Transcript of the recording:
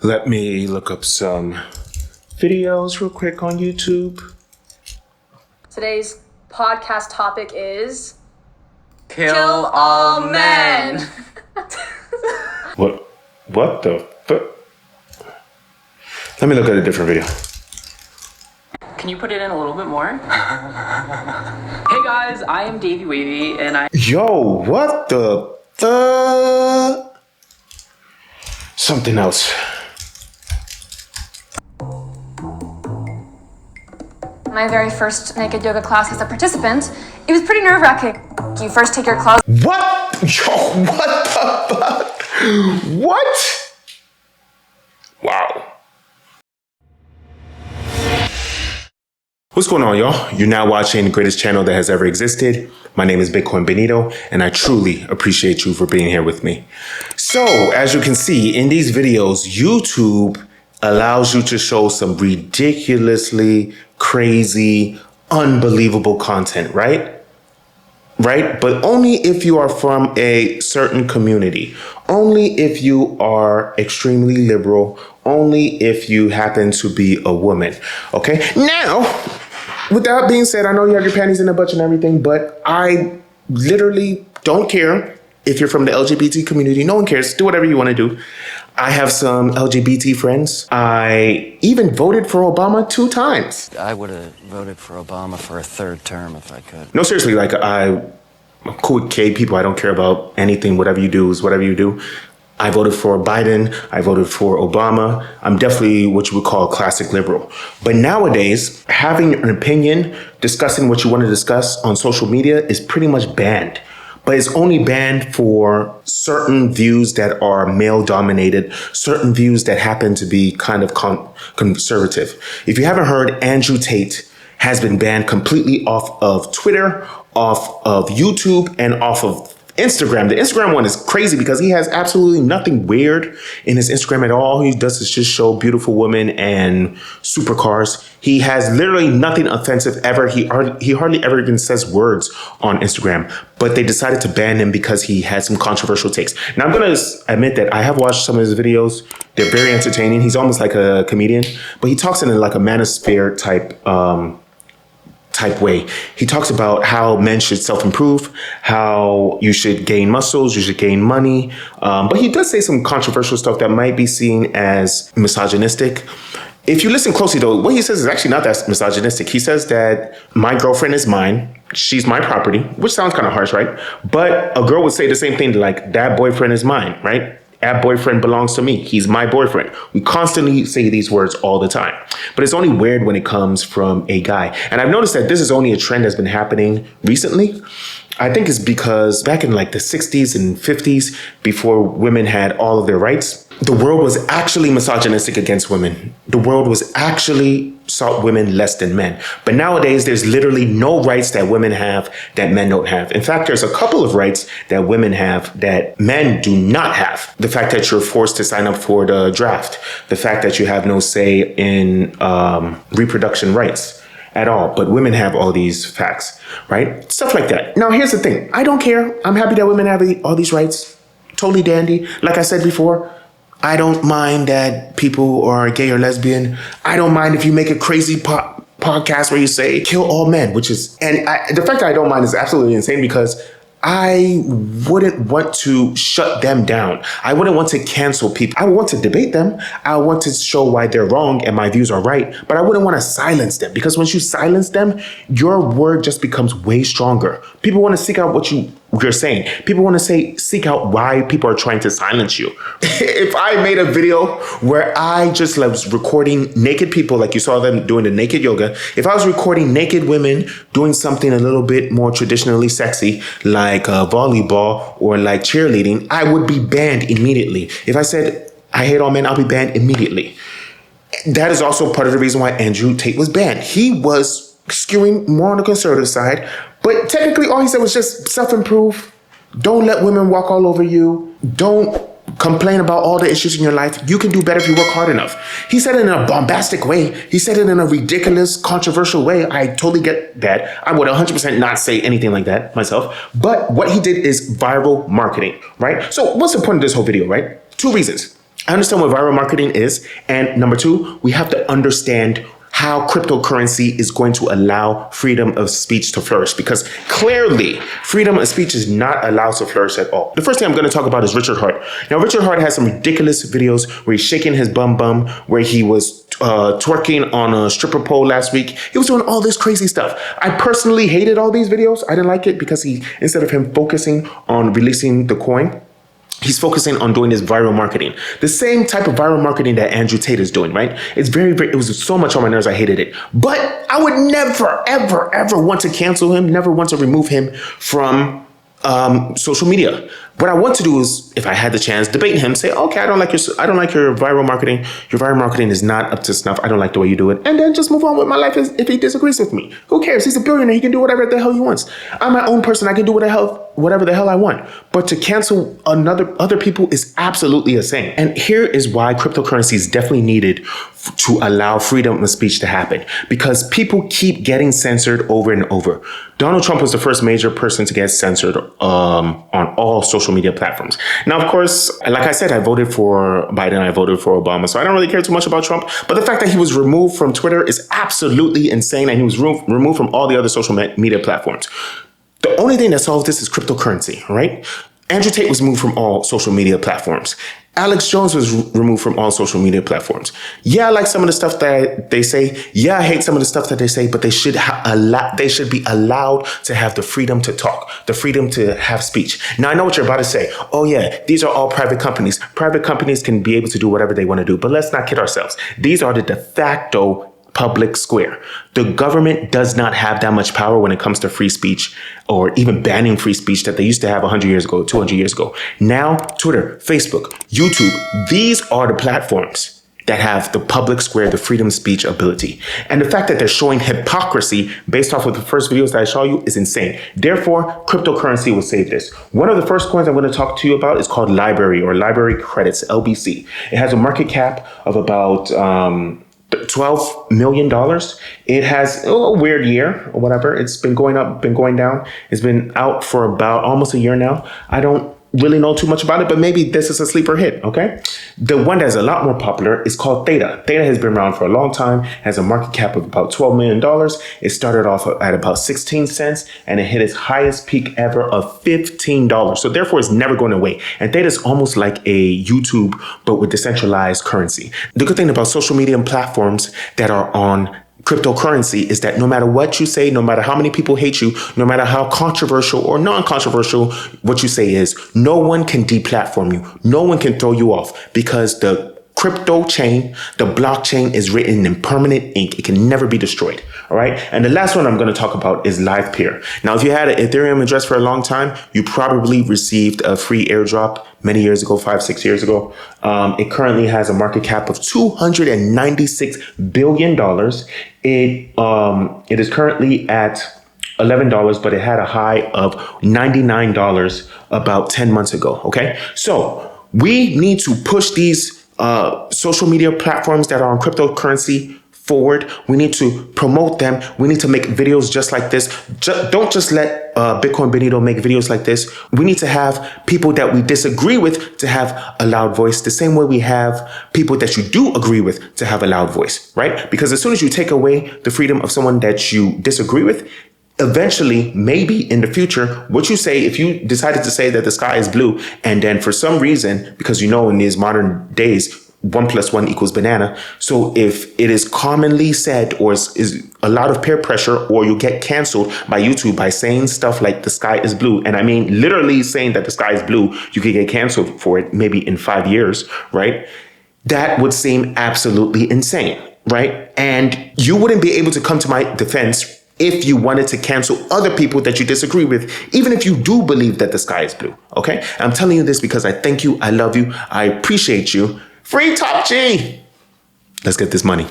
Let me look up some videos real quick on YouTube. Today's podcast topic is Kill all men. What the fuck? Let me look at a different video. Can you put it in a little bit more? Hey guys, I am 𝘰𝘰𝘯𝘦 and I... Yo, what the something else. my very first naked yoga class as a participant. It was pretty nerve-wracking. You first take your clothes. What? Yo, what the fuck? What? Wow. What's going on, y'all? You're now watching the greatest channel that has ever existed. My name is 𝘰𝘰𝘯𝘺𝘰, and I truly appreciate you for being here with me. So, as you can see in these videos, YouTube allows you to show some ridiculously crazy, unbelievable content, right? Right? But only if you are from a certain community, only if you are extremely liberal, only if you happen to be a woman. Okay? Now, with that being said, I know you have your panties in a bunch and everything, but I literally don't care if you're from the LGBT community. No one cares. Do whatever you want to do. I have some LGBT friends. I even voted for Obama 2 times. I would have voted for Obama for a 3rd term if I could. No, seriously, like I'm cool with gay people. I don't care about anything. Whatever you do is whatever you do. I voted for Biden. I voted for Obama. I'm definitely what you would call a classic liberal. But nowadays, having an opinion, discussing what you want to discuss on social media is pretty much banned. But it's only banned for certain views that are male dominated, certain views that happen to be kind of conservative. If you haven't heard, Andrew Tate has been banned completely off of Twitter, off of YouTube, and off of Instagram. The Instagram one is crazy because he has absolutely nothing weird in his Instagram at all. He does is just show beautiful women and supercars. He has literally nothing offensive ever. He hardly ever even says words on Instagram, but they decided to ban him because he had some controversial takes. Now, I'm going to admit that I have watched some of his videos. They're very entertaining. He's almost like a comedian, but he talks in like a manosphere type way. He talks about how men should self-improve, how you should gain muscles, you should gain money. But he does say some controversial stuff that might be seen as misogynistic. If you listen closely, though, what he says is actually not that misogynistic. He says that my girlfriend is mine. She's my property, which sounds kind of harsh, right? But a girl would say the same thing, like that boyfriend is mine, right? That boyfriend belongs to me. He's my boyfriend. We constantly say these words all the time, but it's only weird when it comes from a guy. And I've noticed that this is only a trend that's been happening recently. I think it's because back in like the 60s and 50s, before women had all of their rights, the world was actually misogynistic against women. The world was actually saw women less than men. But nowadays, there's literally no rights that women have that men don't have. In fact, there's a couple of rights that women have that men do not have. The fact that you're forced to sign up for the draft. The fact that you have no say in reproduction rights at all. But women have all these facts, right? Stuff like that. Now, here's the thing. I don't care. I'm happy that women have all these rights. Totally dandy. Like I said before, I don't mind that people are gay or lesbian. I don't mind if you make a crazy podcast where you say kill all men, which is, and the fact that I don't mind is absolutely insane because I wouldn't want to shut them down. I wouldn't want to cancel people. I want to debate them. I want to show why they're wrong and my views are right, but I wouldn't want to silence them because once you silence them, your word just becomes way stronger. People want to seek out what you're saying. People want to seek out why people are trying to silence you. If I made a video where I just was recording naked people, like you saw them doing the naked yoga, if I was recording naked women doing something a little bit more traditionally sexy, like volleyball or like cheerleading, I would be banned immediately. If I said, I hate all men, I'll be banned immediately. That is also part of the reason why Andrew Tate was banned. He was skewing more on the conservative side, but technically all he said was just self-improve. Don't let women walk all over you. Don't complain about all the issues in your life. You can do better if you work hard enough. He said it in a bombastic way. He said it in a ridiculous, controversial way. I totally get that. I would 100% not say anything like that myself. But what he did is viral marketing, right? So what's the point of this whole video, right? 2 reasons. I understand what viral marketing is. And number two, we have to understand how cryptocurrency is going to allow freedom of speech to flourish, because clearly freedom of speech is not allowed to flourish at all. The first thing I'm going to talk about is Richard Heart. Now, Richard Heart has some ridiculous videos where he's shaking his bum, where he was twerking on a stripper pole last week. He was doing all this crazy stuff. I personally hated all these videos. I didn't like it because instead of him focusing on releasing the coin, he's focusing on doing this viral marketing. The same type of viral marketing that Andrew Tate is doing, right? It was so much on my nerves, I hated it. But I would never, ever, ever want to cancel him, never want to remove him from social media. What I want to do is, if I had the chance, debate him, say, okay, I don't like your viral marketing. Your viral marketing is not up to snuff. I don't like the way you do it. And then just move on with my life if he disagrees with me. Who cares? He's a billionaire. He can do whatever the hell he wants. I'm my own person. I can do whatever the hell I want. But to cancel other people is absolutely insane. And here is why cryptocurrency is definitely needed to allow freedom of speech to happen, because people keep getting censored over and over. Donald Trump was the first major person to get censored on all social media platforms. Now, of course, like I said, I voted for Biden, I voted for Obama, so I don't really care too much about Trump. But the fact that he was removed from Twitter is absolutely insane, and he was removed from all the other social media platforms. The only thing that solves this is cryptocurrency, right? Andrew Tate was removed from all social media platforms. Alex Jones was removed from all social media platforms. Yeah, I like some of the stuff that they say. Yeah, I hate some of the stuff that they say, but they should be allowed to have the freedom to talk, the freedom to have speech. Now, I know what you're about to say. Oh yeah, these are all private companies. Private companies can be able to do whatever they want to do, but let's not kid ourselves. These are the de facto public square. The government does not have that much power when it comes to free speech, or even banning free speech that they used to have 100 years ago, 200 years ago. Now, Twitter, Facebook, YouTube, these are the platforms that have the public square, the freedom of speech ability. And the fact that they're showing hypocrisy based off of the first videos that I show you is insane. Therefore, cryptocurrency will save this. One of the first coins I'm going to talk to you about is called Library, or Library Credits, LBC. It has a market cap of about $12 million. It has a weird year or whatever. It's been going up, been going down. It's been out for about almost a year now. I don't really know too much about it, but maybe this is a sleeper hit, okay? The one that's a lot more popular is called Theta. Theta has been around for a long time, has a market cap of about $12 million. It started off at about 16 cents and it hit its highest peak ever of $15. So therefore it's never going away. And Theta is almost like a YouTube, but with decentralized currency. The good thing about social media platforms that are on cryptocurrency is that no matter what you say, no matter how many people hate you, no matter how controversial or non-controversial what you say is, no one can deplatform you. No one can throw you off, because the crypto chain, the blockchain, is written in permanent ink. It can never be destroyed. All right. And the last one I'm going to talk about is LivePeer. Now, if you had an Ethereum address for a long time, you probably received a free airdrop many years ago, 5-6 years ago. It currently has a market cap of $296 billion. It is currently at $11, but it had a high of $99 about 10 months ago. Okay. So we need to push these social media platforms that are on cryptocurrency forward. We need to promote them. We need to make videos just like this. Don't just let Bitcoin Benito make videos like this. We need to have people that we disagree with to have a loud voice, the same way we have people that you do agree with to have a loud voice, right? Because as soon as you take away the freedom of someone that you disagree with, eventually, maybe in the future, what you say, if you decided to say that the sky is blue, and then for some reason, because you know in these modern days, 1 + 1 = banana. So if it is commonly said, or is a lot of peer pressure, or you get canceled by YouTube by saying stuff like the sky is blue, and I mean literally saying that the sky is blue, you could get canceled for it maybe in 5 years, right? That would seem absolutely insane, right? And you wouldn't be able to come to my defense if you wanted to cancel other people that you disagree with, even if you do believe that the sky is blue, okay? I'm telling you this because I thank you, I love you, I appreciate you. Free Top G! Let's get this money.